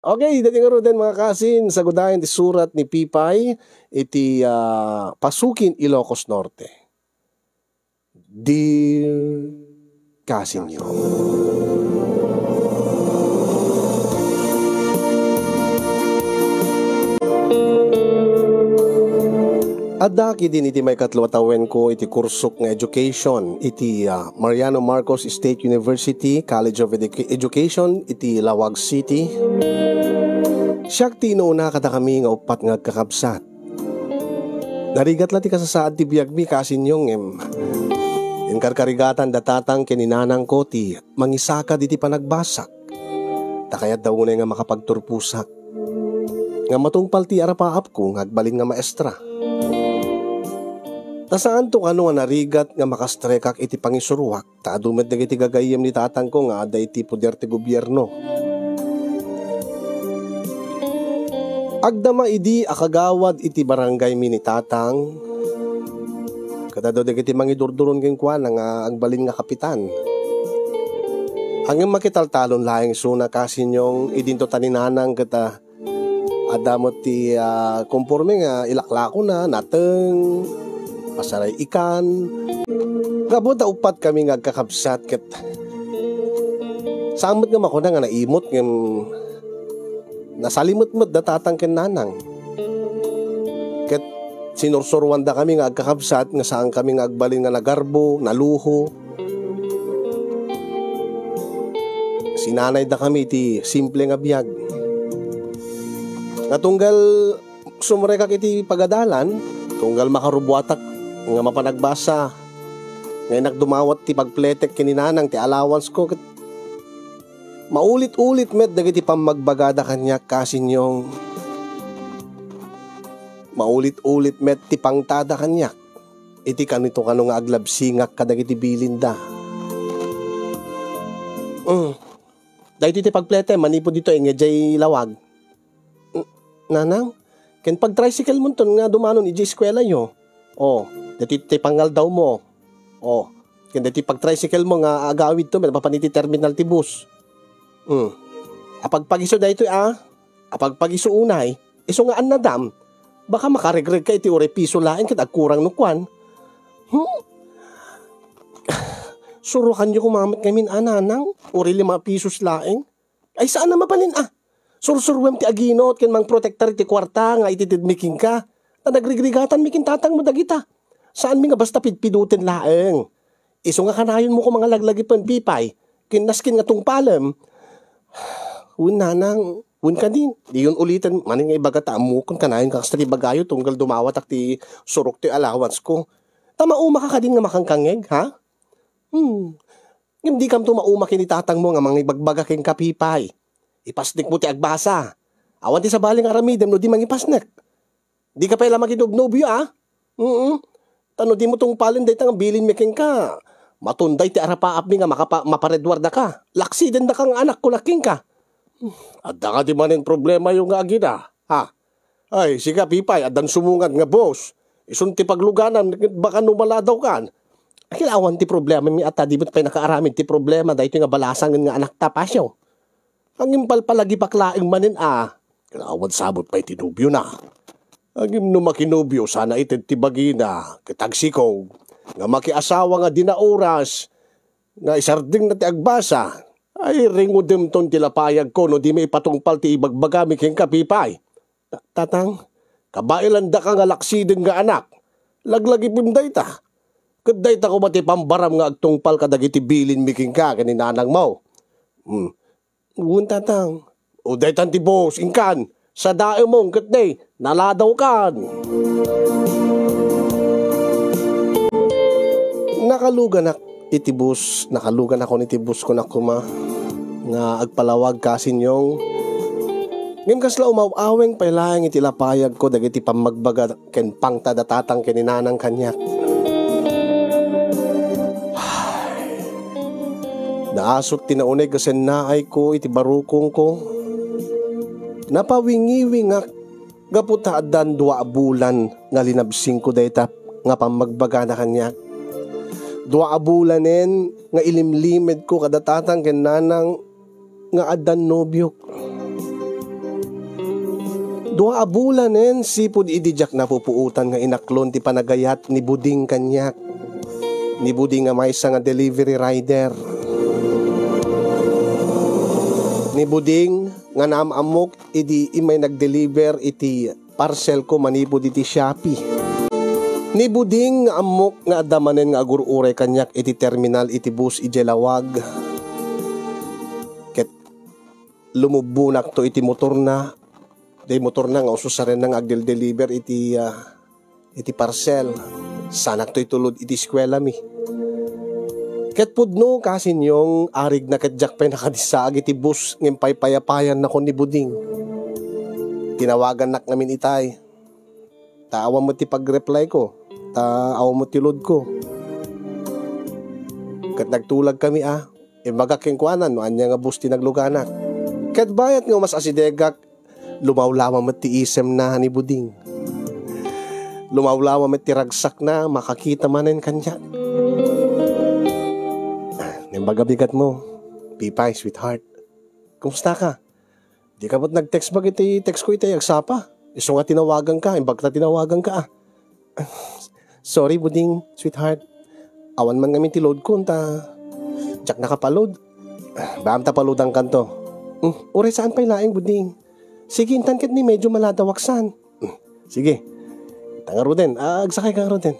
Okay, dati nga din mga kasin, sagudayan ti surat ni Pipay, iti Pasukin, Ilocos Norte. Dear kasin nyo. Adaki din iti may katlawatawen ko iti kursok nga education iti Mariano Marcos State University College of Education iti Lawag City. Siyak tinuuna kada kami nga upat nga kakabsat. Narigat lang ti kasasaad ti biyagmi kasin yung karkarigatan datatang kininanang ko ti mangisaka di ti panagbasak. Takayat daw nga makapagturpusak. Nga matungpal ti arapaap ko ngagbalin nga maestra. Tasaan to kano nga narigat nga makastrekak iti pangisuruak ta adumet dagiti gagayem ni tatang ko nga ada iti poder ti gobyerno. Agdama idi akagawad iti barangay mi ni tatang kada daw dagiti mangidurduron ken kuan nga agbalin nga kapitan. Hanggang makitaltalon laeng suna kasinyong idinto taninanang kata adamot ti konforme nga ilaklako na nateng pasaray ikan. Gabot upat kami nga kakabsat ket samot nga makuna nga naimot nga nasalimot-mot datatang ken nanang. Ket sinursurwan da kami nga kakabsat nga saan kami nga agbalin nga nagarbo, naluho. Sinanay da kami ti simple nga biyag. Natunggal sumrekak iti pagadalan, tunggal makarubuatak nga mapanagbasa. Ngay nagdumawat ti pagpletek kininanang ti allowance ko. Maulit-ulit met dagiti pamagbagada kanya kasinyong. Maulit-ulit met ti pangtada kanya. Iti kanito kano nga aglabsingak kadagiti bilinda. Dahil ti pagplete manipo dito nga jay lawag. Nanang, ken pag tricycle mo ton nga dumanon iji eskwela nyo. Dati ti pangal daw mo. Ken dati pag tricycle mo nga agawid to, mapapaniti terminal ti bus. Apag pagiso da ito apag pagiso unay, iso nga annadam, baka makaregreg ka iti ore piso laeng ket agkurang nukwan. Surukan nyo kumamit ngamin nanang, ore 5 pisos laeng. Ay saan na mapanin sursurwem ti aginot ken mang protektar ti kwarta nga ititidmiking ka. Na nagrigrigatan mikin tatang mo dagita. Saan mi nga basta pidpidutin laeng. Iso nga kanayon mo ko mga laglagi pan Pipay. Kinaskin nga tungpalem. Nanang, ka din. Di yun ulitin, maning nga ibaga taamukon kanayon kakasta ti bagayo tunggal dumawatak ti surok ti allowance ko. Tamauma ka din nga makangkangeg, ha? Hindi kam tumauma kinitatang mo nga mga ibagbaga ken kapipay. Ipasnik mo ti agbasa. Awan ti sabaling aramidem no di mangipasnek. Di ka pala maginubnubyo Tano di mo tong palin day tang bilin meking ka. Matunday ti arapaap mi nga maparedwarda ka. Laksi din da kang anak ko laking ka. Adda ka di manin problema yung nga agina. Ha? Ay, siga Pipay, adan sumungan nga boss. Isun ti pagluganan, baka numala daw kan. Akilawan ti problema mi ata di ba't pa'y nakaaramid ti problema dahil nga balasangan nga anak tapasyo. Ang impal palagi paklaing manin Kilawan sabot pa'y tinubyo na. Ang no makinubyo sana itin ti bagina, kitagsikaw, nga makiasawa nga dinaoras, nga isarding na ti agbasa, ay ringudem ton tilapayag ko no di may patungpal ti ibagbagami king kapipay. Tatang, kabailan da ka nga laksideng nga anak, laglagi punday ta. Kaday ta ko mati pambaram nga agtungpal kadagiti bilin miking ka kaninanang mo. Uwan tatang, o day tanti boss, ingkan, sa dae mong katday, naladaw kan. Nakalugan ako ni tibus ko na kuma, nga agpalawag kasinyong, ngem kasla umawaweng pailaeng itilapayag ko dagiti pamagbaga ken pangtadatatang keninanang kanyak. Naasot tinaunay kasen naay ko iti barukong ko. Napawingiwingak gaputa adan 2 bulan nga linabsing ko dayta nga pamagbaga na kanyak. 2 bulanen nga ilimlimed ko kadatatang ken nanang nga adan nobyok. Dua abulanen sipud idijak na pupuutan nga inaklon ti panagayat ni Buding kanyak. Ni Buding nga maysa nga delivery rider. Ni Buding nga naamamok idi imay nag-deliver iti parcel ko manipod iti Shopee. Ni Buding nga amok nga adamanen nga agur-uray kanyak iti terminal iti bus ijelawag. Ket lumubunak to iti motor na. Day motor na nga usos sa rin nang agdel-deliver iti parcel. Sanak to itulod iti eskwela mi. Ket pudno kasin yung arig na kadyak pa nakadisaag iti bus ng paypayapayan na ko ni Buding. Tinawagan nak namin itay. Taawa mo ti pag-reply ko. Taawa mo ti load ko. Ket nagtulag kami Imagak kuanan no anya nga bus tinagluganak. Ket bayat nga mas asidegak lumawlawa met ti isem na ni Buding. Lumawlawa met ti ragsak na makakita manen kanya. Nimbaga bigat mo. Pipay, sweetheart. Kumusta ka? Di ka ba't nag-text ba iti text ko iti agsapa? Iso nga tinawagan ka. Imbag na tinawagan ka Sorry Buding, sweetheart. Awan man ngamin ti load ko. Jack nakapaload. Baam ta paloadang kanto. Ure saan pa'y laing Buding? Sige, intan ket ni medyo maladawaksan. Sige. Tanga Roden. Agsakay ka Roden.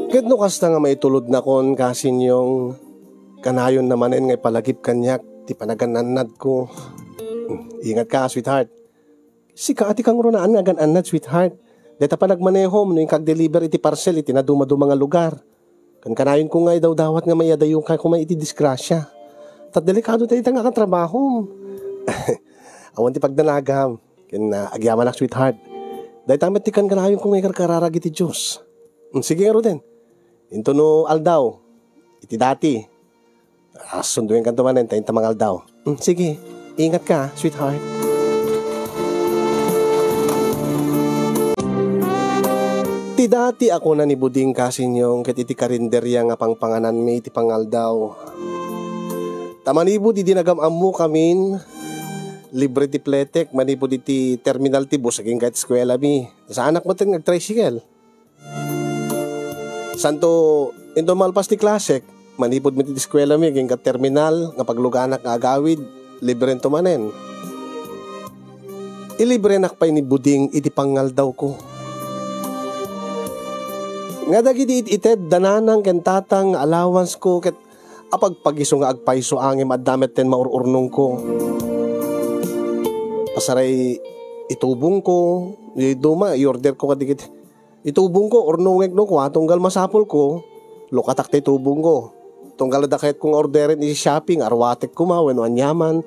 Ket no kasta nga maitulod na kon kasin yung kanayon namanen ngay palagip kanyak ti panagananad ko. Ingat ka, sweetheart. Sika ati kang runaan nga gananad, sweetheart. Deta pa nagmaneho no yung kag-deliver iti parcel iti na dumado mga lugar. Kan kanayon ko nga daw dawat nga mayadayong kay kung may iti disgrasya. Tat delikado tayo nga katrabaho. Awan ti pagdanagam. Ken agyaman ak sweetheart. Dahil tamat ti kan kanayon kung may karkararag iti Diyos. Sige nga Roden. Into no aldaw. Iti dati. Sunduin kan tumanen tayo tamang aldaw. Sige. Ingat ka sweetheart. Ti dati ako na ni Buding kasin yung ket iti karinderya nga pangpanganan mi iti pangaldaw. Tamanibod iti nagamamu kamin libre ti pletek manipod iti terminal ti bus aging kahit eskwela mi. Sa anak mo tin nag-tricycle. Santo into malpas ti klasek manipod mi ti eskwela mi aging kat terminal nga pagluganak nga agawid libre to manen. Ilibre nak pa ni Buding iti pangal daw ko. Nga dagiti ited dananang ken tatang allowance ko ket apag pagiso nga agpaiso angim at damet ten maururnong ko. Pasaray itubong ko, duma i-order ko kadikit. Itubong ko urnongek no ko tunggal masapol ko, lukatak ti tubong ko. Tunggal da kahit kung orderin i shopping arwatek ko ma wenno anyaman.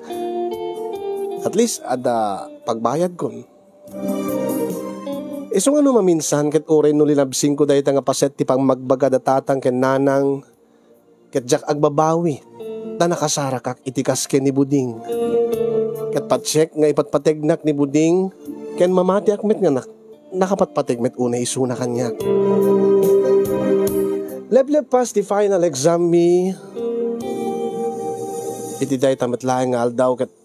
At least ada pagbayad ko. Iso nga no maminsan ket oray no linabsing ko dayta nga paset ti pang magbaga da tatang ken nanang ket jak agbabawi da nakasarakak itikas ken ni Buding. Ket patcheck nga ipatpategnak ni Buding ken mamati akmet nga nakapatpategmet una isuna kanya. Lebleb pas ti final exam mi. Iti day tamatlaeng nga aldaw ket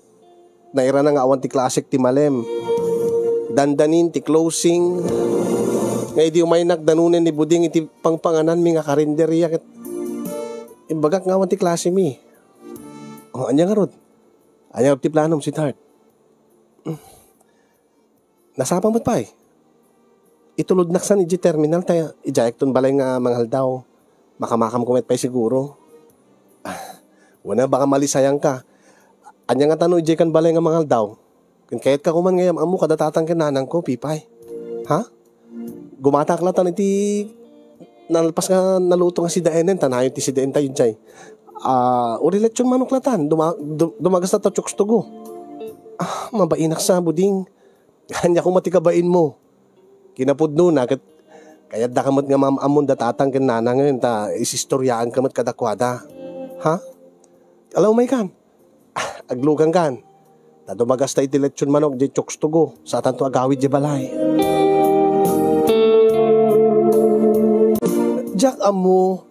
naira na nga awan ti klasik ti malem. Dandanin ti closing. Nga idi umay nagdanunen ni Buding iti pangpanganan mi nga karinderya ket imbagak nga awan ti klase mi. Anya nga rod. Anya ti planom sweetheart. Nasapa mo't pa itulod naksan iji terminal tayo. Ijayek ton balay nga manghal daw. Makamakam kumet pa siguro. Wana baka malisayang ka. Anya nga tanong iji kan balay nga manghal daw. Kahit ka kuman ngayam amo kadatatang kinanang ko, pipay. Ha? Gumatak latan iti nalpas nga naluto nga si Daenen. Tanayon ti si Daen tayo jay. Urilet yung manuklatan. Dumagas na tachuks tugo. Mabainak sa Buding. Kanya kung matikabain mo. Kinapudno na. Kaya da kamot nga mamamon datatang kinanang ngayon. Isistoryaan kamot kadakwada. Ha? Alaw may kan. Aglugang kan. Dumagas tayo diletsyon manok di chuks tugo sa tanto agawid di balay. Jak amo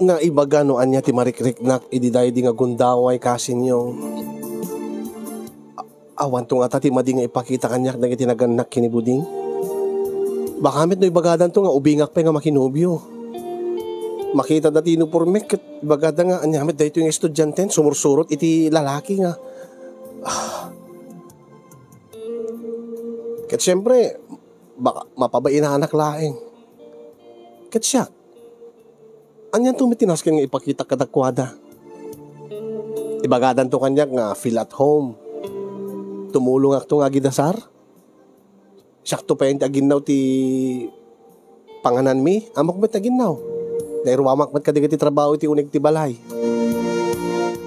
nga ibaga no anya ti marikrik nak ididay di nga gundaway kasin yung Awan to nga tati madi nga ipakita kanyak na itinaganak kinibuding. Baka mit no ibagadan to nga ubingak pa nga makinobyo. Makita dati no pormek ket ibagada nga anyamit dayto yung estudyante sumursurot iti lalaki nga. Ket syempre baka mapabain na anak laeng. Ket siya. Anyan to mitinas nga ipakita kadakwada. Ibagadan to kanyak nga feel at home. Tumulong ako nga gidasar. Sakto pa yung aginaw ti panganan mi. Amak ba't aginaw? Nairuwamak ba't kadigati trabaho ti unig ti balay.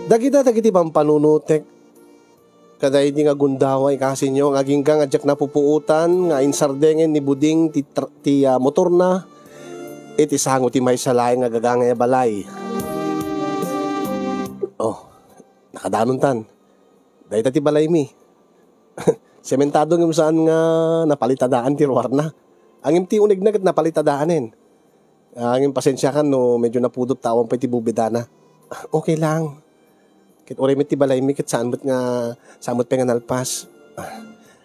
Dagiti pampanunutek. Kada hindi nga gundaway kasi nyo. Nga aging nga adyak na pupuutan. Nga insardengen ni buding ti motor na. Iti sango ti may salay nga gagangay balay. Oh, nakadanon tan. Dahil ti balay mi. Sementado ng saan nga napalitadaan ti ruwar na. Ang imti unig na kat napalitadaanin. Ang pasensya kan no medyo napudot tawang pa iti bubidana. Okay lang. Kit oray mit ti balay mi kat saan pa nga nalpas.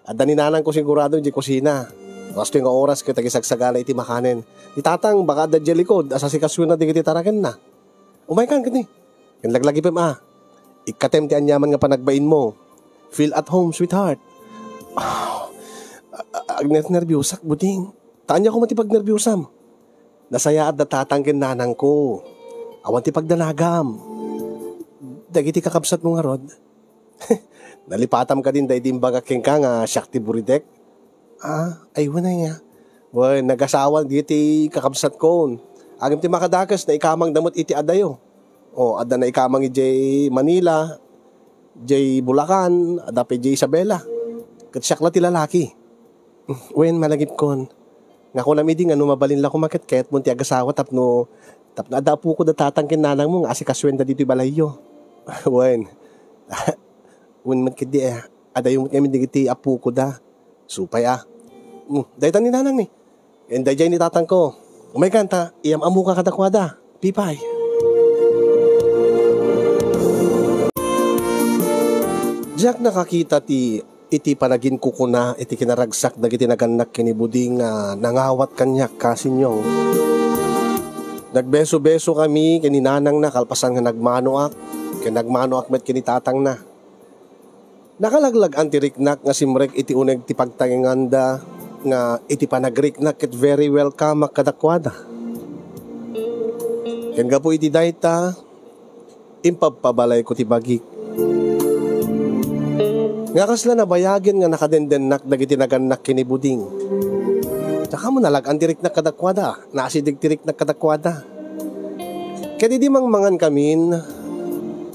At daninanang ko sigurado di kusina. Wasto nga oras kat agisagsagala iti makanen. Itatang baka dadya likod asa si kasyon na di kiti taraken na. Umay kan kani. Kanlaglagi pa ma. Ikatem ti anyaman nga panagbain mo. Feel at home, sweetheart. Agnes nervyosak, buding. Tanya ko matipag nervyosam. Nasaya at natatangkin nanang ko. Awan tipag danagam. Dagiti kakabsat mo nga rod. Nalipatam ka din dahi dimbaga king ka nga Shakti Buridek. Aywan na niya. Well, nagasawan diti kakabsat ko. Agam ti makadakas na ikamang damot iti adayo. O, ada na ikamang iti Manila. Jay Bulacan, adape Jay Isabela. Katsyak la ti lalaki. Wen malagip kon. Nga ko namidi nga mabalin la kumakit-ket mo ti agasawa tapno adapo ko datatangkin nanang mo nga asikaswenda dito balayo. Wen. Wen man kidi adayo mo kami digiti apu ko da. Supay daytan ni nanang ni. And dayjay ni tatang ko. Umay kanta, iyam amu ka kadakwada. Pipay. Diyak nakakita iti panagin kukuna iti kinaragsak dagiti naganak kinibuding nga nangawat kanyak kasinyong. Nagbeso-beso kami kininanang na kalpasan nga nagmanuak. Kinagmanuak met kinitatang na. Nakalaglag ang tiriknak nga simrek iti uneg ti pagtanginganda nga iti panagriknak ket very welcome kadakwada. Ken gapo iti dayta impagpabalay ko ti bagik. Nga kasla nabayagin nga nakadendenak dagiti naganak kinibuding. Tsaka mo nalag ang diriknak kadakwada, naasidig tiriknak kadakwada. Kaya di mangmangan kamin,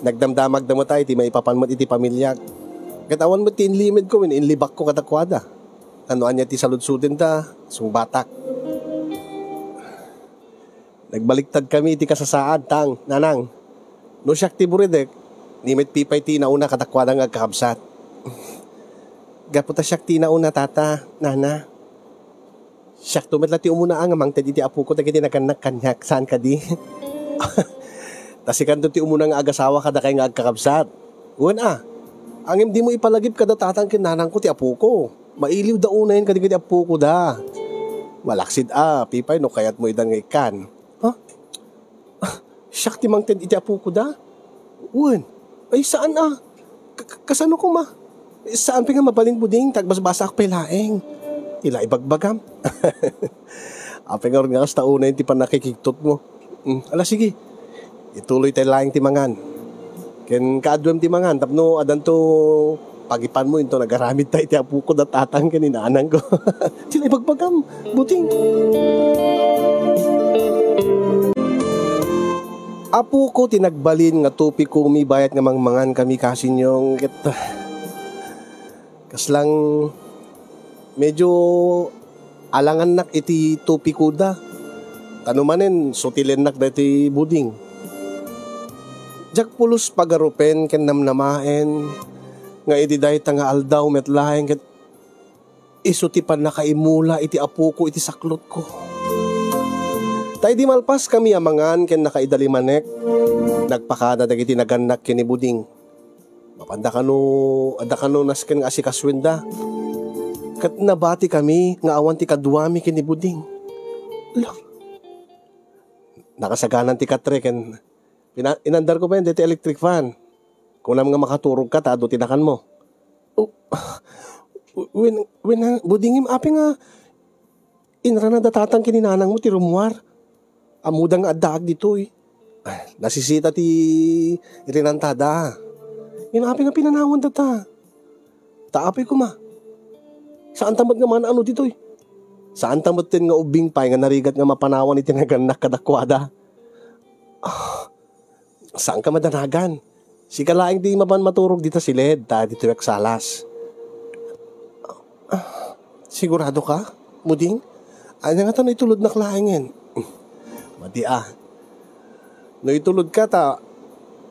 nagdamdamag damo tayo, ti maipapanmat iti pamilyag. Katawan mo ti inlimid ko, inlibak ko kadakwada. Anuan niya ti saludsudin ta, sungbatak. Nagbaliktad kami iti kasasaad, tang, nanang. No Shakti Buridek, nimit pipay ti nauna kadakwada nga kakabsat. Gaputa Shakti na una tata, nana. Shakto met lati umuna ang amang tadi ti apu ko dagiti naganak kanyak saan ka di. Tasikan ti umuna nga agasawa kada kay nga agkakabsat. Uwan ang hindi mo ipalagip kada tatang kinanang ko ti apu ko. Mailiw da unayin kadigiti apu ko da. Malaksid pipay no kayat mo idang ikan. Shakti mang tadi ti apu ko da. Uwan, ay saan kasano ko ma? Saan pa nga mabalin buding, tagbasbasa ak pelaeng. Ila ibagbagam. Apengar nga kas tauna yung ti panakikiktot mo. Ala sige, ituloy tayo laing timangan. Ken kaadwem timangan, tapno adan to pagipan mo into nagaramid tayo ti apu ko datatang kaninanang ko. Sila ibagbagam, buting. Apu ko tinagbalin nga tupi ko umibayat nga mangmangan kami kasinyong kaslang medyo alangan nak iti tupi kuda. Tanumanen sutilin nak dati buding. Jak pulos pagarupen ken namnamaen nga iti dayta nga aldaw metlaeng ket isu ti panakaimula iti apu ko iti saklot ko. Tay di malpas kami amangan ken nakaidalimanek nagpakada dagiti naganak ken ni buding. anda kano nasken nga asikaswenda. Kat nabati kami nga awan ti kaduami kini Buding. Lang. Nakasaganan ti katre ken inandar ko pa yun dito electric fan. Kung naman nga makaturog ka, tado tinakan mo. Oh, when Budingim, api nga, inrana datatang kininanang mo, ti rumwar. Amuda nga adaag dito eh. Nasisita ti irinantada. Yung api nga pinanawan data. Taapi ko ma. Saan tamad nga man ano dito eh. Saan tamad tin nga ubing pa, nga narigat nga mapanawan iti nga ganak kadakwada. Saan ka madanagan? Si kalaing di mapan maturog dito si Led, ta dito yak salas. Sigurado ka, Buding? Ano nga ta na itulod na klaingin? Madi no itulod ka ta,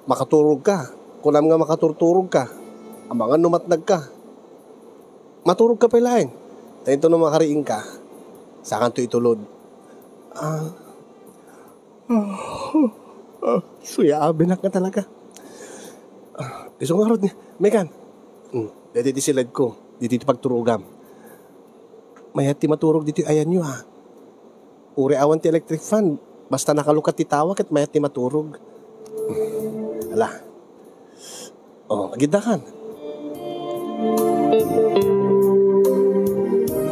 makaturog ka. Kunam nga makaturturog ka, ang mga numatnag ka. Maturog ka pa laing. Tayo ito na makariing ka. Saan to itulod? Suya abinak ka talaga. Isang nga rod niya. Mekan. Dito di silad ko. Dito pagturugam. Mayat ti maturog dito ayan nyo ha. Uri awan ti electric fan. Basta nakalukat ti tawag at mayat ti maturog. Ala. Magidakan.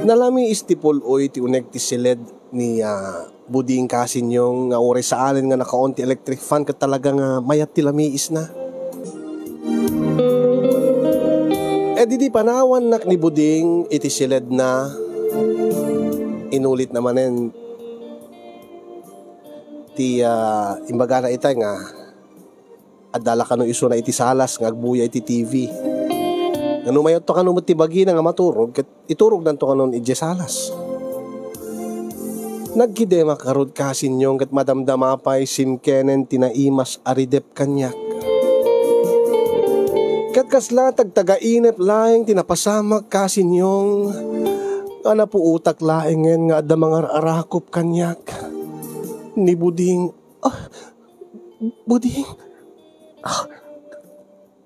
Nalami istipol oy ti unek ti silid ni Buding kasin yung nga uri sa alin nga nakaon ti electric fan kat talagang mayat ti lamiis na. Di panawan nak ni Buding iti silid na inulit namanen ti imbaga na itay nga adala ka no iso na iti salas nga agbuya iti TV. Nga numayot to ka no ti bagi na nga maturog kat iturog nanto ka nun iti salas. Nagkidema karod kasin yung kat madamdamapay simkenen tinaimas aridep kanyak. Kat kasla tagtaga-inep laing tinapasamak kasin yung nga napuutak laingen nga ada mga arakop kanyak. Ni Buding, Buding,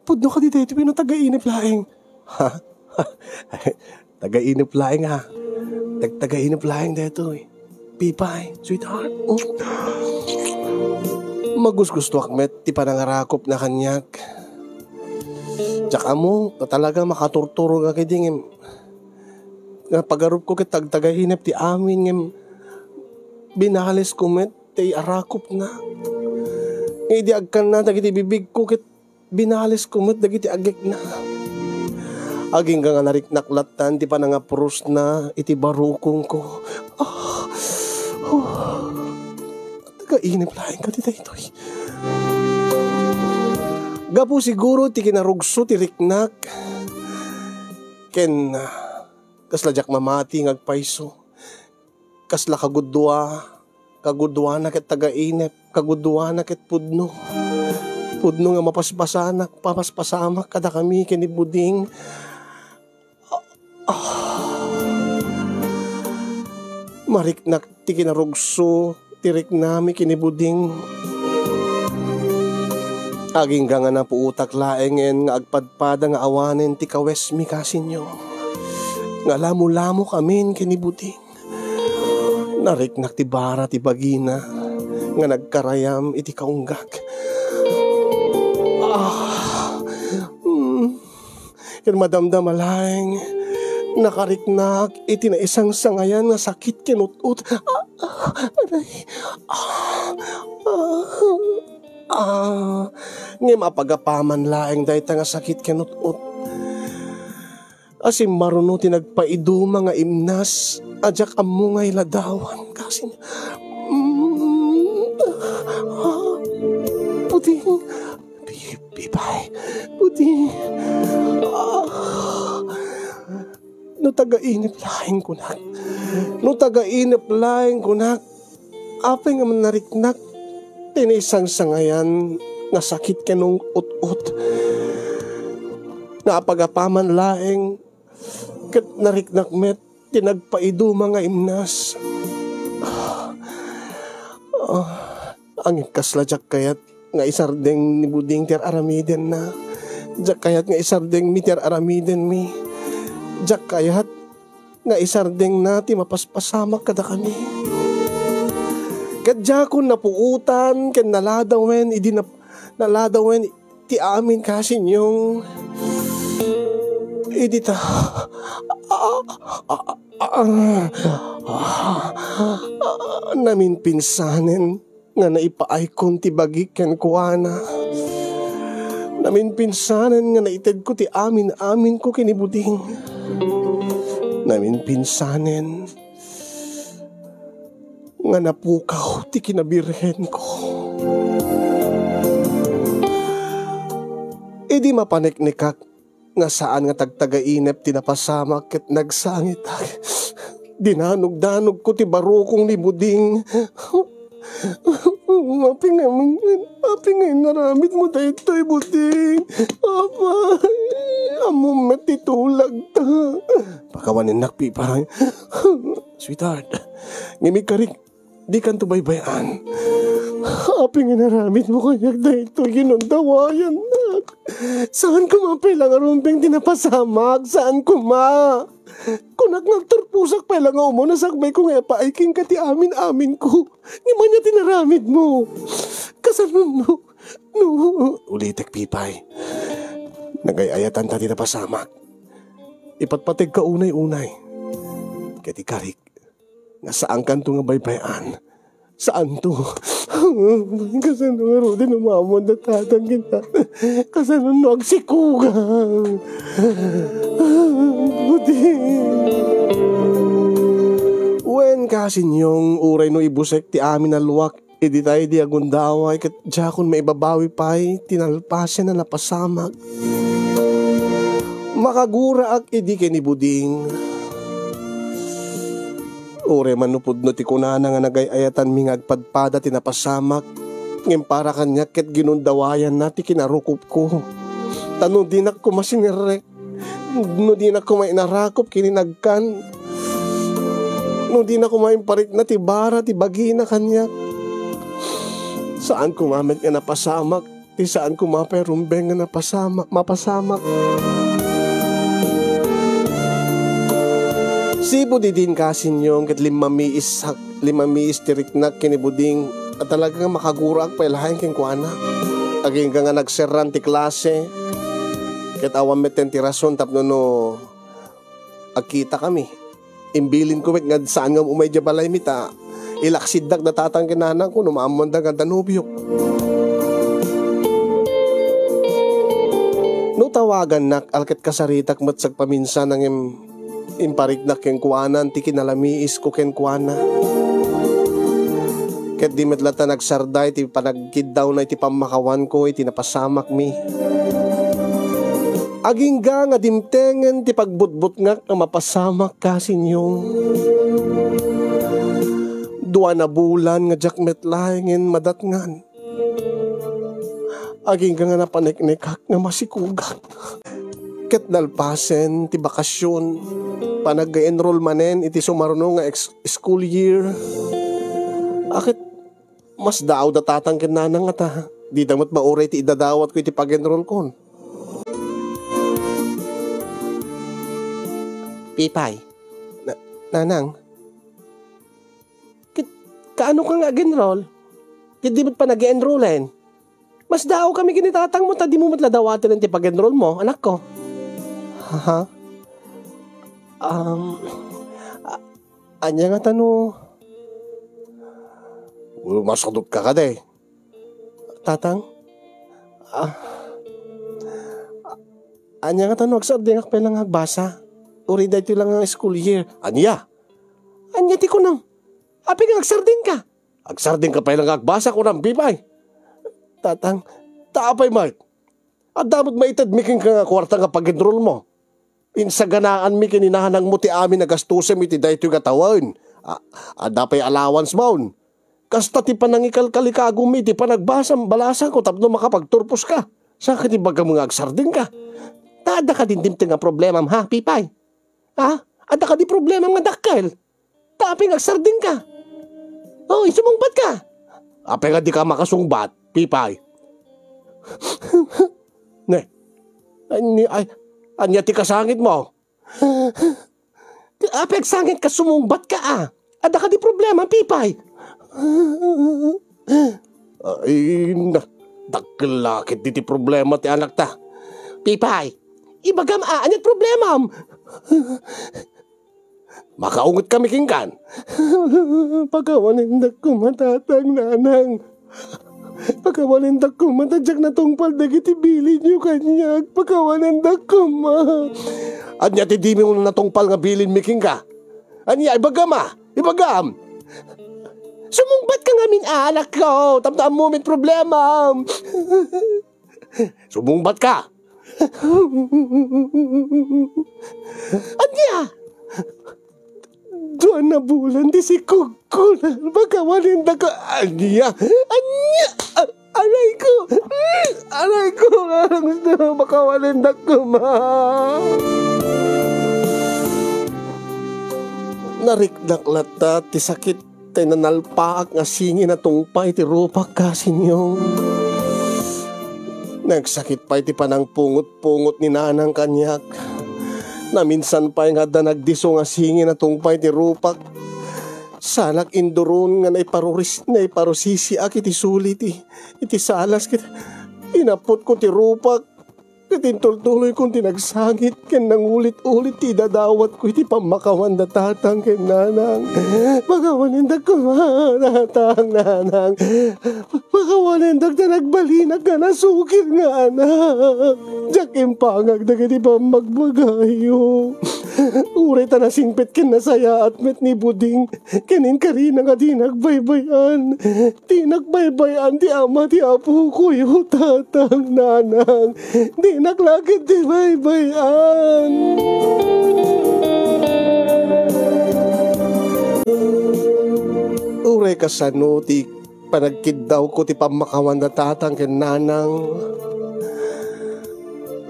pudno ka dito ito taga-inep laing. Ha? Taga-inep laing ha. Taga-inep laing dito eh. Pipay, sweetheart. Magus-gusto akmet, ti panangarakop na kanyak. Tsaka mo, talaga makaturturo ka kiding. Nga pagarup ko kit tagtagahinap ti amin ngem binahalis ko met ti arakop na. Nga di agkan na dagiti bibig ko kit binahalis ko met dagiti agek na. Aging nga nariknaklatan ti panangapros na iti barukong ko. Taga-inip laing ka tita ito'y. Gapo siguro ti kinarugso ti riknak. Ken kasla jak mamati ngagpaiso. Kasla kagudwa na ket taga-inep, kagudwa na ket pudno. Pudno nga mapaspasanak, papaspasamak kada kami ken ni Buding. Mariknak ti kinarugso ti riknami ken ni Buding. Aging nga na puutak laengen nga agpadpada nga awanen ti kawes mi kasinyo. Nga lamo-lamo kamin kinibuding. Nariknak ti bara ti bagina nga nagkarayam iti kaunggak. Ken madamdam alaeng nakariknak iti na isang sangayan nga sakit kinut-ut. Nga mapagapaman laeng dayta nga sakit kinut-ut. Asim maruno ti nagpaiduma nga imnas ajak ammo nga iladawan kasi Buding bibay Buding no taga-inip laeng kunak apay nga manariknak tinisang sangayan nga sakit kanong ut-ut nga pagapaman laeng ket nariknak met tinagpaiduma nga imnas. Ang ikasladyak kayat nga isardeng ni Buding ter aramiden na Jak kayat nga isardeng mi ti aramiden mi. Jak kayat nga isardeng na ti mapaspasamak kada kami. Ket jakon napuutan ken naladawen idi naladawen ti amin kasinyong idi ta namin pinsanen nga naipaay kon ti bagik ken kuana. Namin pinsanen nga naited ko ti amin ko kinibuding. Namin pinsanen nga napukaw ti kinabirhen ko. Idi mapaneknekak nga saan nga tagtagainep ti napasamak ket nagsangit. Dinanog-danog ko ti baro kong libuding. Mapingay naramit mo daytoy buding. Apay, amom matitulag ta. Pakawanin nakpipay. Sweetheart, ngimig karik, di kan tubaybayan. Apingay naramit mo kanyak daytoy ginundawayan nak. Saan ko mapilang arumping tinapasamak? Saan ko ma? Kunak nagturpusak pa lang mo nasakbay ko nga paaiking ka ti amin ko. Ni man niya tinaramid mo. Kasanon no. Ulitek pipay. Nagayayatan ta tinapasamak. Ipatpatig ka unay-unay. Kati karik. Nasaan kan to nga baybayan? Saan to? Kasano nga ro din umamon na tatang kita. Kasano no agsikugang. Buti. Wen kasinyong uray no ibusek ti amin na luwak. Idi tayo di agundaway kat jakon maibabawi pa'y tinalpasya na napasamag. Makagura ak idi kinibuding. Ure manupod no ti kunana nga nagayayatan mi ngagpadpada tinapasamak. Ngem para kanya ket ginundawayan na ti kinarukop ko. Tano dinak ko masinirek. No dinak ko may narakop kininagkan. No dinak ko may parik na ti bara ti bagina kanya. Saan kumamit nga napasamak. Ti saan kumaperumbeng nga mapasamak. Sibo di din kasinyong kat limamiis tiriknak kinibuding at talagang makagura ak pailahain king kuana. Aging ka nga nagseran ti klase kat awam meten ti rason tapno no agkita kami. Imbilin ko nga saan nga umay di balay mita ilaksiddag na tatang kinanang ko numaamon da nga danubyok. No tawagan nak alket kasaritak matsag paminsan ng impariknak ken kuanan ti kinalamiis ko ken kuana. Ket di metlata nagsarday ti panagkid daw na iti pamakawan ko iti napasamak mi. Agingga nga dimtengen ti pagbutbut ngak na mapasamak kasinyong. Dua na bulan nga jak metlahengen madatngan. Agingga nga napaneknekak nga masikugak. Ket nalpasen ti bakasyon panag-enroll manen iti sumaruno nga school year. Akit mas daaw da tatang kinanang nga ta. Di damot mauray ti idadawat ko iti pag-enroll kon. Pipay. Nanang. Kaano ka ngaag-enroll? Di mo't pa nag-enrollen. Mas daaw kami kinitatang mo ta di mo matladawatan iti pag-enroll mo, anak ko. Haha. Anya nga tano. Masakdot ka de. Tatang. Anya nga tano agsardeng ak pelang agbasa. Uri dahito lang ang school year. Anya ti ko nang. Api nga agsardeng ka. Agsardeng ka pelang agbasa ko nang bibay. Tatang. Taapay Mike. At dapat maitadmikin ka nga kwarta nga pag-enroll mo. Insaganaan mi kininahanang mo ti amin nagastusem iti daytoy katawan. Adapay allowance maun. Kasta ti panangikalkalikago mi ti panagbasam balasa ko tapno makapagturpos ka. Saka ti baga mga agsarding ka. Tada ka din nga problema ha, Pipay. Ha? Ada ka di problema nga dakkel. Taping agsarding ka. Oh, isumungbat ka. Apay nga di ka makasungbat, Pipay. Ne. Anya ti kasangit mo? Apek sangit ka sumungbat ka Ada ka di problema, Pipay. Ay, dakkelakit di problema ti anak ta. Pipay, ibagam anyat problema. Makaungot kami kingkan. Pagkawanindak ko matatang nanang. Pagkawanindak ko matadyak na tungpal dagiti bilin nyo kanyag. Pagkawanindak ko Anya ti di mo natungpal nga bilin mi kingka. Anya ibagam ibagam. Sumungbat ka ngamin anak ko. Tamtaan mo may problema. Sumungbat ka. Anya doon na bulan di si Kukulan. Pagkawalinda ko. Anya. Aray ko. Pagkawalinda ko Nariknaklata ti sakit tay nanalpaak nga singin na tungpay ti rupak kasinyong. Nagsakit pa iti panang pungot-pungot ni nanang kanyak. Na minsan pa nga da nagdiso nga singin na tungpay ti rupak. Sanak induron nga naiparusisi ak iti sulit iti salas kit inapot ko ti rupak. Katintultuloy kong tinagsangit ken nangulit-ulit ti dadawat ko iti pamakawan da tatang ken nanang. Pagawanindag ko tatang nanang. Pagawanindag na nagbalinag ka na sukir nga anak. Diyak impangag dagiti pamagbagayo. Uray ta nasingpet ken nasaya at met ni Buding. Kenin karina nga di nagbaybayan. Di nagbaybayan ti ama ti apo ko yu tatang nanang. Di naglakit di baybayan. Uray kasano ti panagkid daw ko ti pamakawan na tatang ken nanang.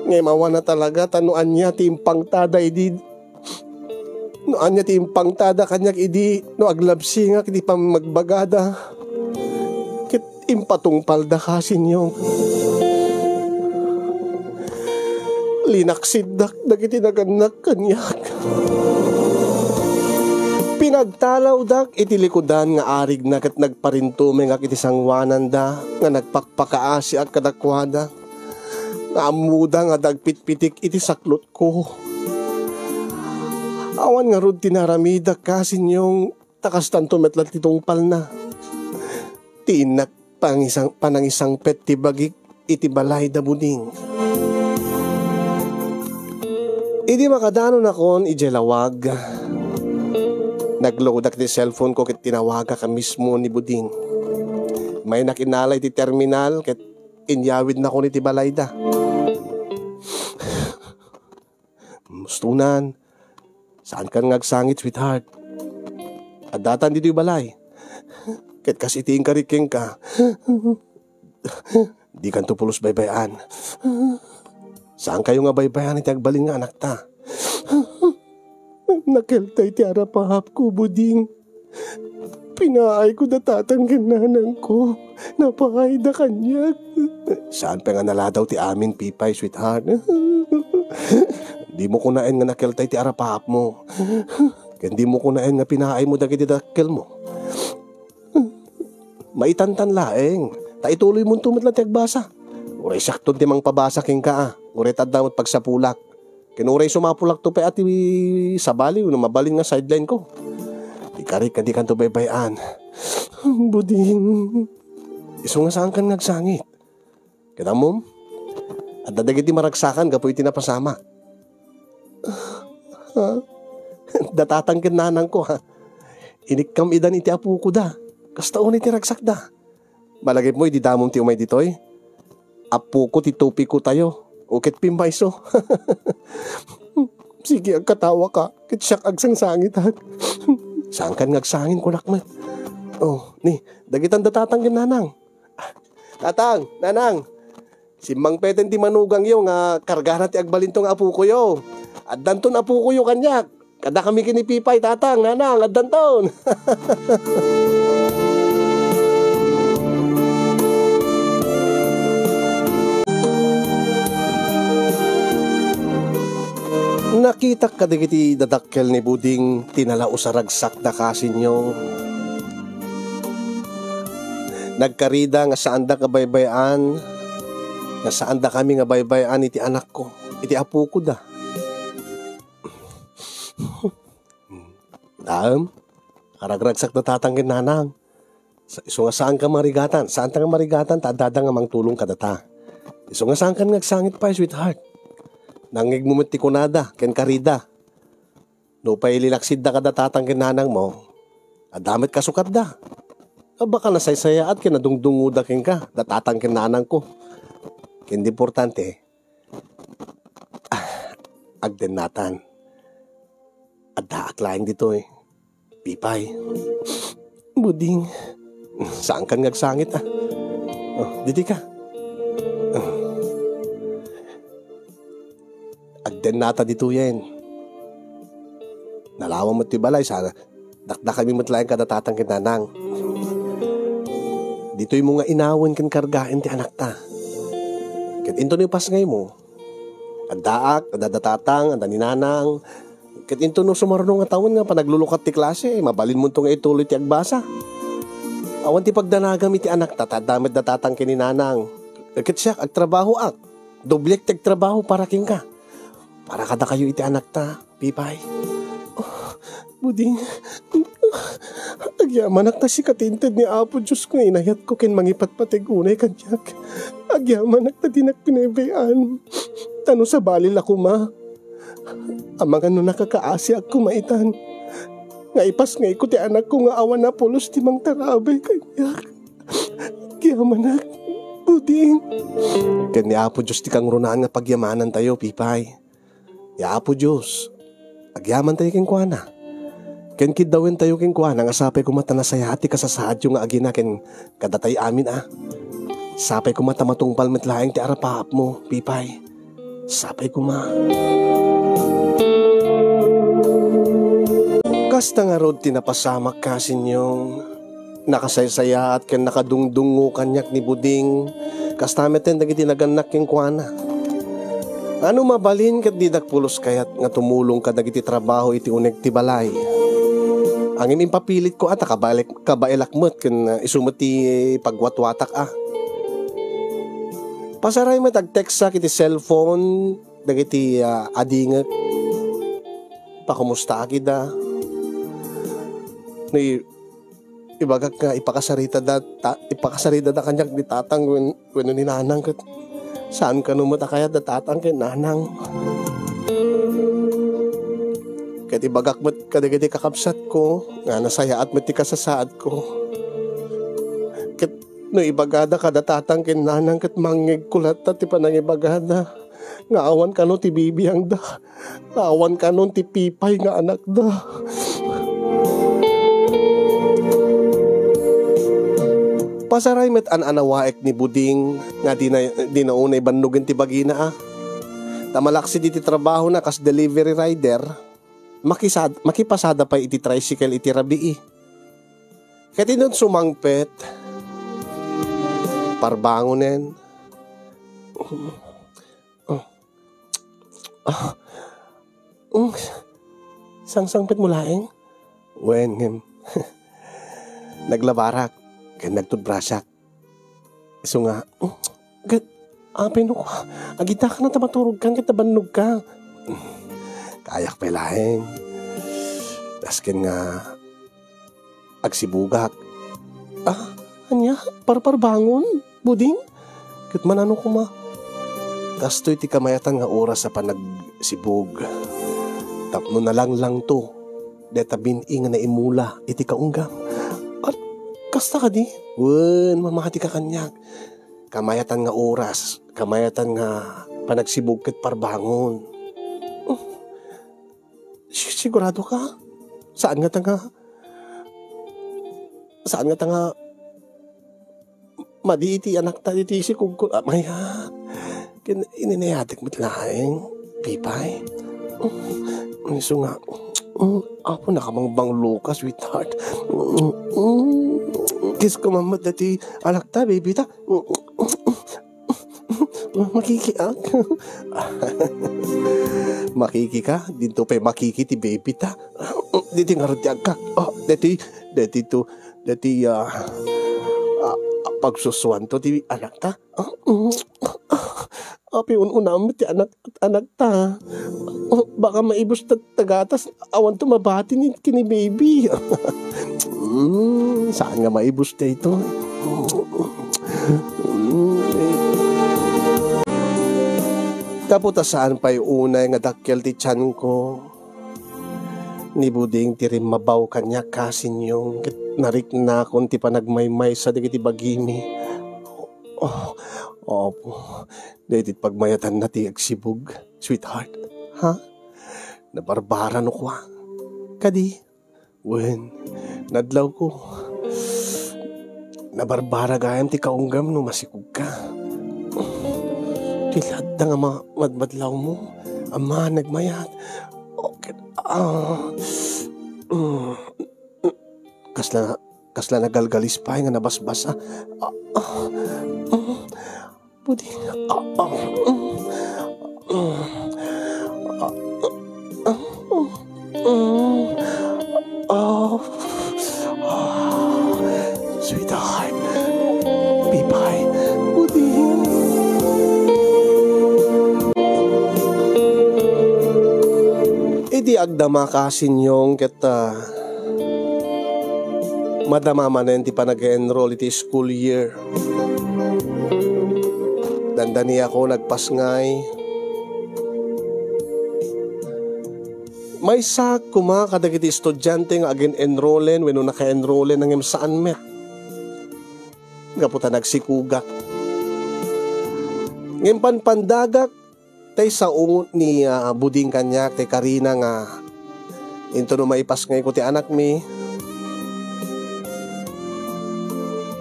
Ngay mawa na talaga tanuan niya ti impangtada idi. No anya ti impangtada kanyak idi no aglabsingak di pamagbagada. Kit impatungpalda kasinyong. Linaksiddak dagiti naganak kanyak. Pinagtalaw dak iti likudan nga arig na kat nagparintume nga iti sangwanan da nga nagpakpakaasi at kadakwada. Naamuda nga dagpitpitik iti saklot ko. Awan nga rod tinaramida kasinyong takas tanto metlat titong palna. Tinak panangisang pet ti bagik iti balay da Buding. Idi makadano na kon ijelawag. Nagloadak ti cellphone ko ket tinawaga ka mismo ni Buding. May nakinalay ti terminal ket inyawid na ko ni ti balay da. Mustunan, saan ka ngagsangit sweetheart? Adatan dito yung balay. Ket kas iting kariking ka. Di kan tupulos baybayan. Saan kayo nga baybayan iti agbalin nga anak ta? Nakeltay ti arapahap ko, Buding. Pinaay ko datatang gananang ko. Napahay da kanya. Saan pa nga naladaw ti amin, Pipay, sweetheart? Di mo kunain nga nakeltay ti arapahap mo. Kaya di mo kunain nga pinaay mo dagiti dakkel mo. Maitantan laeng. Taituloy mo tumat lang ti agbasa. Uray sakton ti mang pabasa king ka Uray tadamot pagsapulak. Kinuray sumapulak to pa ati sa baliw na mabalin nga sideline ko. Di karik di kanto baybayan. Buding. Iso nga saan kan ngagsangit. Kita mo? At dadagiti maragsakan kapoy tinapasama. Datatangkin nanang ko Inikam idan iti apu ko da. Kastaon iti ragsak da. Malagay mo, di damom ti umay ditoy. Apu ko, ti tupi ko tayo. Ukit pimpaiso. Sige, ang katawa ka. Kitsak agsang sangit ha. Saan kan ngagsangin ko lakmet? Oh, ni, dagitan datatangkin nanang. Tatang, nanang. Simbang peten ti manugang yo nga kargana ti agbalintong apu ko yo. At danton apu ko yo kanyak. Kada kami kinipipay, tatang, nanang, at danton. nakita ka digiti dadakkel ni Buding tinalao sa ragsak na kasin yung nagkarida nga saan da kabaybayan, nga saan da kami nga baybayan iti anak ko, iti apo ko da. Karagragsak na tatanggin nanang. Iso nga saan ka marigatan, saan ta nga marigatan, tadada nga mang tulong ka data. Iso nga saan ka nagsangit pa, sweetheart. Nangig mo ti kunada, ken karida. No pa ililaksid da kada tatanggin nanang mo, adamit ka sukat da. Baka nasaysaya at kinadungdungo da ken ka, datatangkin nanang ko. Hindi importante, agden natan. Adda aklaing dito Pipay. Buding, saan kan ngagsangit didi ka. Agden nata dito yan. Nalawa mo ti balay, sana dakda kami matlayan kada tatangkin nanang. Dito'y mo nga inawan kan kargain ti anak ta. Kat into ni pas ngay mo. Addaak, adadatatang, adaninanang. Kat into no sumarunong nga taon nga panaglulukat ti klase, mabalin mo nga ituloy ti agbasa. Awan ti pagdanagam iti anak ta, tadamit datatang kininanang. Kat siya, agtrabaho ak. Doblek ti agtrabaho para king ka. Para kada kayo iti anak ta, Pipay. Buding, agyaman ak ta si katinted ni Apo Diyos ko, inayat ko kin mangipat patigunay kanyak. Agyaman ak ta dinak pinabayaan. Tano sa balil ako ma. Amang ano nakakaasi ako maitan. Nga ipas nga iko ti anak ko nga awan na pulos ti mang tarabay kanyak. Agyaman ak, Buding. Ken ni Apo Diyos ti kang runaan nga pagyamanan tayo, Pipay. Ya Apo Diyos, agyaman tayo ken kuana. Ken kidawin tayo ken kuana nga sapay kumata na sayati kasasaad yung nga agina ken kadatay amin Sapay kumata matungpal metlaeng ti arapaap mo, Pipay. Sapay kuma. Kasta nga rod tinapasamak kasin yung nakasaysaya at ken nakadungdungo kanyak ni Buding. Kasta meten dagiti naganak ken kuana. Ano mabalin kat didak pulos kayat nga tumulong ka dagiti trabaho iti uneg ti balay. Ang imimpapilit ko ata kabailakmet ken isumot ti pagwatwatak Pasaray mo tag-text sa kiti cellphone dagiti adinget. Pakumusta akida. Ibagak nga ipakasarita da kanyak di tatang when ni nanang kat. Saan ka numata kaya datatang ken nanang. Ket ibagak met kadagiti kakabsat ko nga nasayaat met ti kasasaad ko. Ket no ibagada kada tatang ken nanang ket mangeg kulat ta ti panangibagada. Nga awan kanon ti bibiyang da. Nga awan kanon ti Pipay nga anak da. Pasaray met an-anawaek ni Buding nga di na unay bannugan ti bagina Tamalaksi di ti trabaho na kas delivery rider. Makipasada pa iti tricycle iti rabii. Kaya tinun sumangpet. Parbangonen. Sang-sangpet mo laeng? Wen, naglabarak. Kaya nagtudbrasak. So nga, apin ko, agita ka na tamaturog kang kita bannog ka. Kayak pelaheng. Daskin nga, agsibugak. Anya, parbangon, Buding? Kit manano ko ma. Kastoy ti kamayatan nga oras sa panagsibug. Tapno na lang to. Deta bining na imula, iti kaunggam. Kasta ka di? Wen, mamahati ka kanyak. Kamayatan nga oras. Kamayatan nga panagsibog ket parbangon. Sigurado ka? Saan nga madiiti anak ta iti sikug ko. Maya. Ininayatik mo't laeng. Pipay. So nga. Apo nakamangbang Lucas, sweetheart. Kiss ko mamat dati alak ta, baby ta. Makikiak. Makiki ka, dito pa makiki ti baby ta. Dito nga rin ti agkak. Dati pagsusuan to ti anak ta. Api unam ti anak ta. Baka maibos tagatas, awan to mabati ni kini baby. Saan nga maibos na ito? Kaputa saan pa yung unay nga dakkel ti tiyan ko. Ni buding ti rin mabaw kanya kasin yung narik na kung ti panagmaymay sa digiti bagimi. Opo. Dahil pagmayatan na ti agsibog, sweetheart. Ha? Nabarbara no kwa. Kadi? Wen, nadlaw ko. Nabarbara gayam ti kaunggam no masikog ka. Tilad na nga madmadlaw mo. Ama, nagmayat. Okay. Kasla nagalgalis pa nga nabasbasa. Pudi. Sweetheart. Bye-bye. Pudi. Idi agdama kasin yung kita madama manen ti panag-enroll iti school year. Dandani ako nagpasngay. May sak kuma kadagiti estudyante nga agin enrollen wenno naka-enrollen ng saan met. Gaputa nagsikugak. Ngem pandagak tay sa ungot ni buding kanyak tay Karina nga into no maipas ngay ko ti anak mi.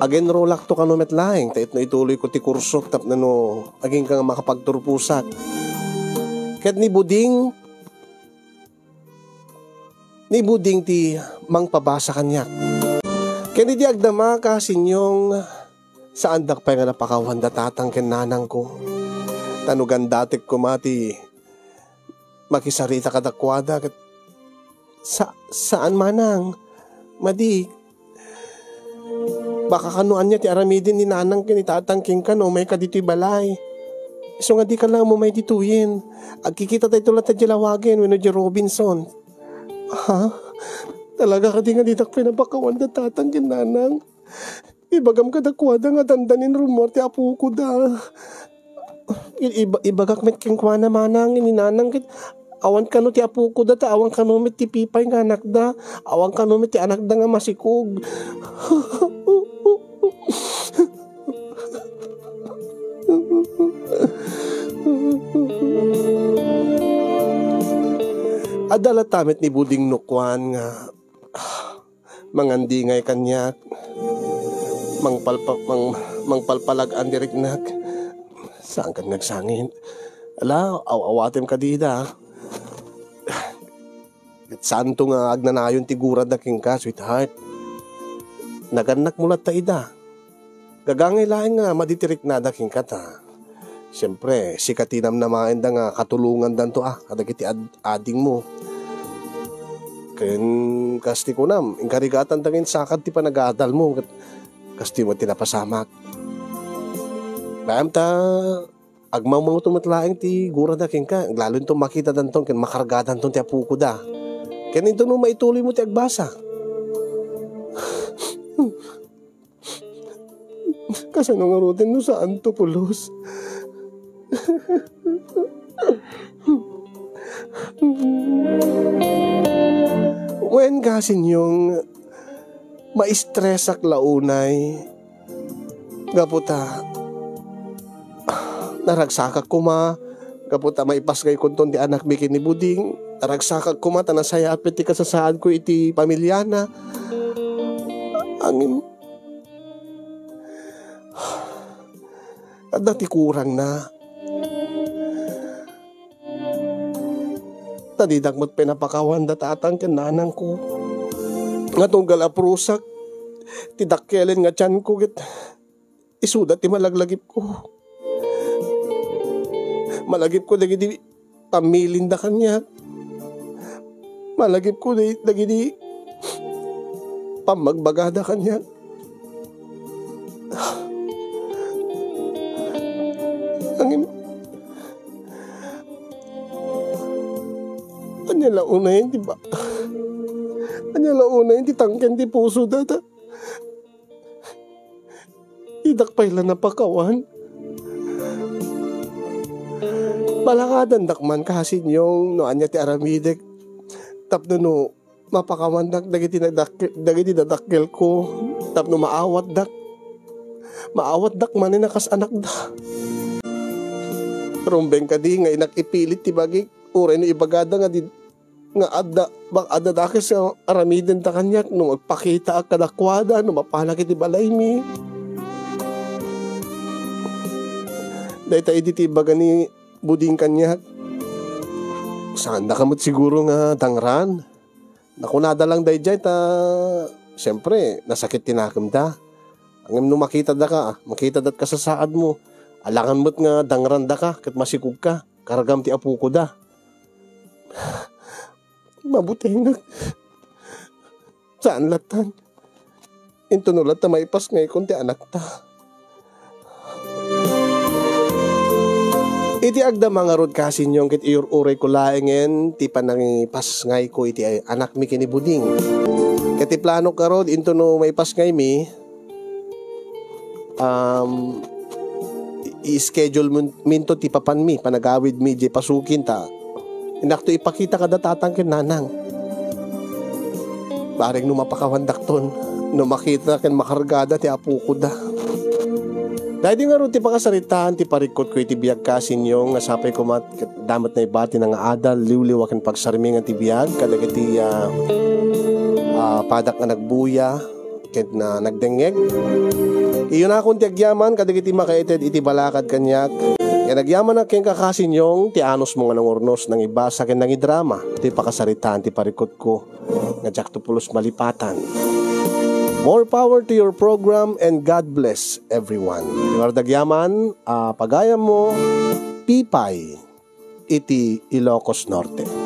Again rolak to kanumet laeng tay no ituloy ko ti kurso tap na no aging kang makapagturpusak. Ket ni buding ti mangpabasa kanyak. Ken di agdama kasinyong saan dak pa nga napakawan datatang ken nanang ko. Tanugan datik kumati makisarita kadakwada ket saan manang madi baka kanuan niya ti aramidin ni nanang kinitatangking ka no may kadito'y balay. So nga di ka lang mo may dituyin. Agkikita tayo tulad tayo jalawagin weno di Robinson. Ha? Talaga ka di nga ditak pinapakawan na tatangkin nanang. Ibagam kadakwada nga dandanin rumor ti apu ko da. Ibagak met keng kwa na manang ininanang kit awan kano ti apu ko da ta awan kano met ti pipay nga anak da awan kano met ti anak da nga masikog. Adala tamit ni buding nukwan nga mangandingay kanyak mangpalpalag ang dirignak. Saan ka nagsangin? Ala, awatem ka dida. Saan to nga agnanayon tigurad na king ka, sweetheart? Naganak mulat ta ida. Gagangay laing nga maditirik na da king ka ta. Siyempre, sikatinam na maenda nga katulungan dan to kadagiti ading mo. Ken kasti ko nam, inkarigatan tangin sakad ti panagadal mo. Kasti mo tinapasamak. Bayam ta, agmaw mo tumatlaing ti gura da king ka. Lalo nito makita dantong ken makargadan tong ti apuko da. Ken ito no maituloy mo ti agbasa. Kasano nga rotin no saan to pulos? When kasin yung ma-stress ak launay gaputa naragsakak kuma gaputa maipasgay kunton ti anak mi kini buding naragsakak kuma tanasaya apit ti kasasaan ko iti pamilyana angin at dati kurang na tadidak mo't pinapakawan datatang kananang ko nga tunggal aprusak tidakkelen nga tiyan ko git isudat ti malaglagip ko dagi di pamilinda kanya. Malagip ko na nagini pamagbagada kanya. Anya launa yun, di ba? Anya launa yun, di tangken di puso data. Idak pa ilan na pakawan. Balakadan dakman kasin yung no anya ti aramidek. Tapno no mapakawan dak dagiti nadakkel ko. Tapno maawat dak. Maawat dak man nakas anak da. Rumbeng ka di nga inakipilit ti bagik. Uray no ibagada nga di nga adda dakes sa aramiden ta kanyak no magpakita ak kadakwada no mapalaki ti balay mi. Dahil tayo diti baga ni buding kanyak. Saan na kamot siguro nga tangran. Nakunada lang dahi dyan ta. Siyempre, nasakit tinakam da. Ang no makita da ka, makita dat ka sa saad mo. Alangan mo't nga dangran da ka, kat masikog ka. Karagam ti apu ko da. Mabuti nga. Saan latan? Intunulat ta maipas ngay kung ti anak ta. Iti agda mga rod kasin yung kit iuray ko laengen ti panangipas ngay ko iti anak mi kinibuding. Kati plano ka rod into no maipas ngay mi i-schedule minto ti papan mi panagawid mi di pasukin ta. Inakto ipakita kada tatangkin nanang. Baring no mapakawandak ton no makita ken makargada ti apu ko da. Dahil di nga rin ti pakasaritaan, ti parikot ko iti biyag kasin yung nasapay ko damat na ibati ng adal, liwliwakan pagsarmingan ti biyag, kadag iti padak na nagbuya, kent na nagdengeg. Iyon na akong ti agyaman, kadag iti makaited iti balakad kanyak. Kaya nagyaman na keng kakasin yung ti anos mo nga ng urnos ng ibasa ken ng idrama, ti pakasaritaan, ti parikot ko, nga Jacktopulos malipatan. More power to your program and God bless everyone. Tingardagyaman, pagayam mo, Pipay, iti Ilocos Norte.